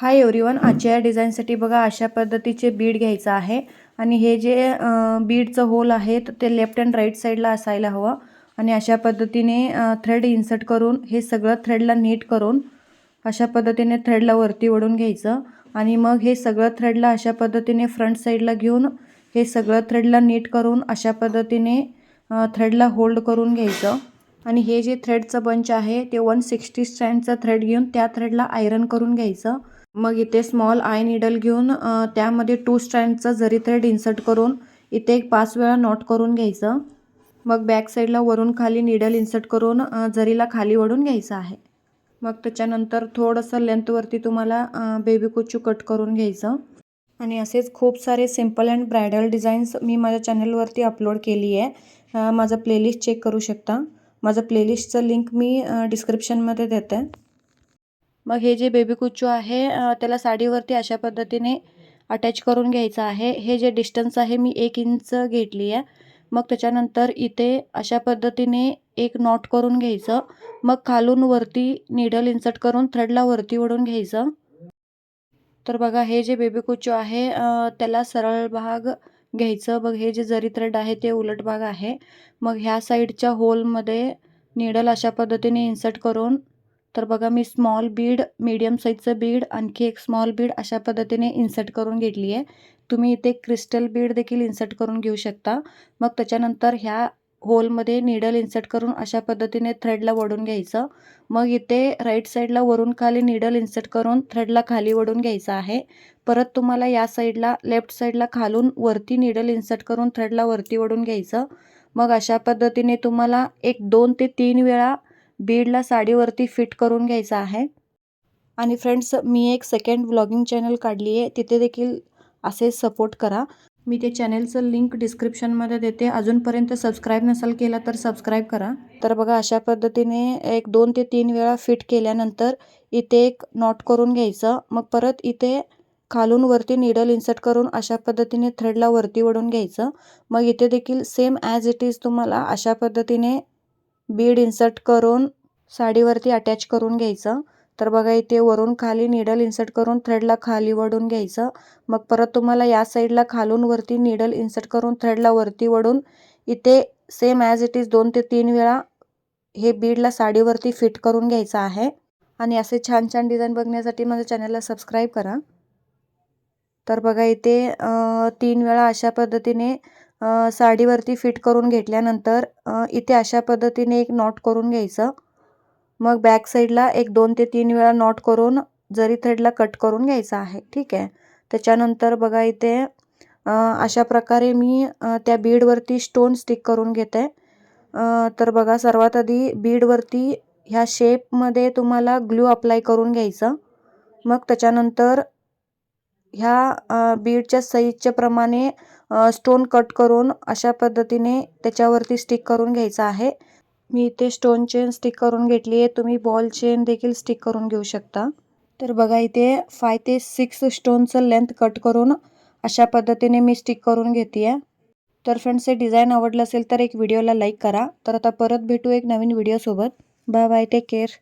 Hi everyone, आजच्या या डिझाईनसाठी बघा अशा पद्धतीचे बीड घ्यायचं आहे आणि हे जे बीडचं होल आहे ते लेफ्ट अँड राईट साईडला असायला हवं आणि अशा पद्धतीने थ्रेड इन्सर्ट करून हे सगळं थ्रेडला नीट करून अशा पद्धतीने थ्रेडला वरती ओढून घ्यायचं आणि मग हे सगळं थ्रेडला अशा पद्धतीने फ्रंट साईडला घेऊन हे सगळं थ्रेडला नीट करून अशा पद्धतीने थ्रेडला होल्ड करून घ्यायचं आणि हे जे थ्रेडचं बंच आहे ते 160 स्ट्रँडचा थ्रेड घेऊन त्या थ्रेडला आयरन करून घ्यायचं। मग इथे स्मॉल आय नीडल घेऊन त्यामध्ये 2 स्ट्रँडचा जरी थ्रेड इन्सर्ट करून इथे एक 5 वेळा नॉट करून घ्यायचं। मग बॅक साईडला वरून खाली नीडल इन्सर्ट करून जरीला खाली ओढून घ्यायचं आहे। मग त्याच्यानंतर थोडंसं लेंथवरती तुम्हाला बेबी कुच्चू कट करून घ्यायचं आणि असेच खूप सारे सिंपल अँड ब्रायडल डिझाईन्स मी माझ्या चॅनलवरती अपलोड केली आहे। माझं प्लेलिस्ट चेक करू शकता। माझं प्लेलिस्टचं लिंक मी डिस्क्रिप्शनमध्ये देते। मग हे जे बेबी कुच्चू आहे त्याला साडीवरती अशा पद्धतीने अटॅच करून घ्यायचं आहे। हे जे डिस्टन्स आहे मी 1 इंच घेतली आहे। मग त्याच्यानंतर इथे अशा पद्धतीने एक नॉट करून घ्यायचं। मग खालून वरती नीडल इन्सर्ट करून थ्रेडला वरती ओढून घ्यायचं। तर बघा हे जे बेबी कुच्चू आहे त्याला सरळ भाग घ्यायचं। बघ हे जे जरी थ्रेड आहे ते उलट भाग आहे। मग ह्या साईडच्या होलमध्ये नीडल अशा पद्धतीने इन्सर्ट करून तर बघा मी स्मॉल बीड, मीडियम साईजचं बीड, आणखी एक स्मॉल बीड अशा पद्धतीने इन्सर्ट करून घेतली आहे। तुम्ही इथे क्रिस्टल बीड देखील इन्सर्ट करून घेऊ शकता। मग त्याच्यानंतर ह्या होलमध्ये नीडल इन्सर्ट करून अशा पद्धतीने थ्रेडला ओढून घ्यायचं। मग इथे राईट साईडला वरून खाली नीडल इन्सर्ट करून थ्रेडला खाली ओढून घ्यायचं आहे। परत तुम्हाला या साईडला लेफ्ट साईडला खालून वरती नीडल इन्सर्ट करून थ्रेडला वरती ओढून घ्यायचं। मग अशा पद्धतीने तुम्हाला एक 2 ते 3 वेळा बीडला साडीवरती फिट करून घ्यायचं आहे। आणि फ्रेंड्स मी एक सेकंड व्लॉगिंग चॅनल काढली आहे, तिथे देखील असे सपोर्ट करा। मी ते चॅनलचं लिंक डिस्क्रिप्शनमध्ये देते। अजूनपर्यंत सबस्क्राईब नसाल केला तर सबस्क्राईब करा। तर बघा अशा पद्धतीने एक 2 ते 3 वेळा फिट केल्यानंतर इथे एक नॉट करून घ्यायचं। मग परत इथे खालून वरती नीडल इन्सर्ट करून अशा पद्धतीने थ्रेडला वरती ओढून घ्यायचं। मग इथे देखील सेम ॲज इट इज तुम्हाला अशा पद्धतीने बीड इन्सर्ट करून साडीवरती अटॅच करून घ्यायचं। तर बघा इथे वरून खाली नीडल इन्सर्ट करून थ्रेडला खाली ओढून घ्यायचं। मग परत तुम्हाला या साईडला खालून वरती नीडल इन्सर्ट करून थ्रेडला वरती ओढून इथे सेम ॲज इट इज 2 ते 3 वेळा हे बीडला साडीवरती फिट करून घ्यायचं आहे। आणि असे छान छान डिझाईन बघण्यासाठी माझ्या चॅनलला सबस्क्राईब करा। तर बघा इथे 3 वेळा अशा पद्धतीने साडीवरती फिट करून घेतल्यानंतर इथे अशा पद्धतीने एक नॉट करून घ्यायचं। मग बॅक साईडला एक 2 ते 3 वेळा नॉट करून जरी थ्रेडला कट करून घ्यायचं आहे, ठीक आहे। त्याच्यानंतर बघा इथे अशा प्रकारे मी त्या बीडवरती स्टोन स्टिक करून घेते। तर बघा सर्वात आधी बीडवरती ह्या शेपमध्ये तुम्हाला ग्लू अप्लाय करून घ्यायचं। मग त्याच्यानंतर ह्या बीडच्या साईजच्या प्रमाणे स्टोन कट करून अशा पद्धतीने त्याच्यावरती स्टिक करून घ्यायचं आहे। मी इथे स्टोन चेन स्टिक करून घेतली आहे, तुम्ही बॉल चेन देखील स्टिक करून घेऊ शकता। तर बघा इथे 5 ते 6 स्टोनचं लेंथ कट करून अशा पद्धतीने मी स्टिक करून घेते आहे। तर फ्रेंड्स हे डिझाईन आवडलं असेल तर एक व्हिडिओला लाईक करा। तर आता परत भेटू एक नवीन व्हिडिओसोबत। Bye bye, take care.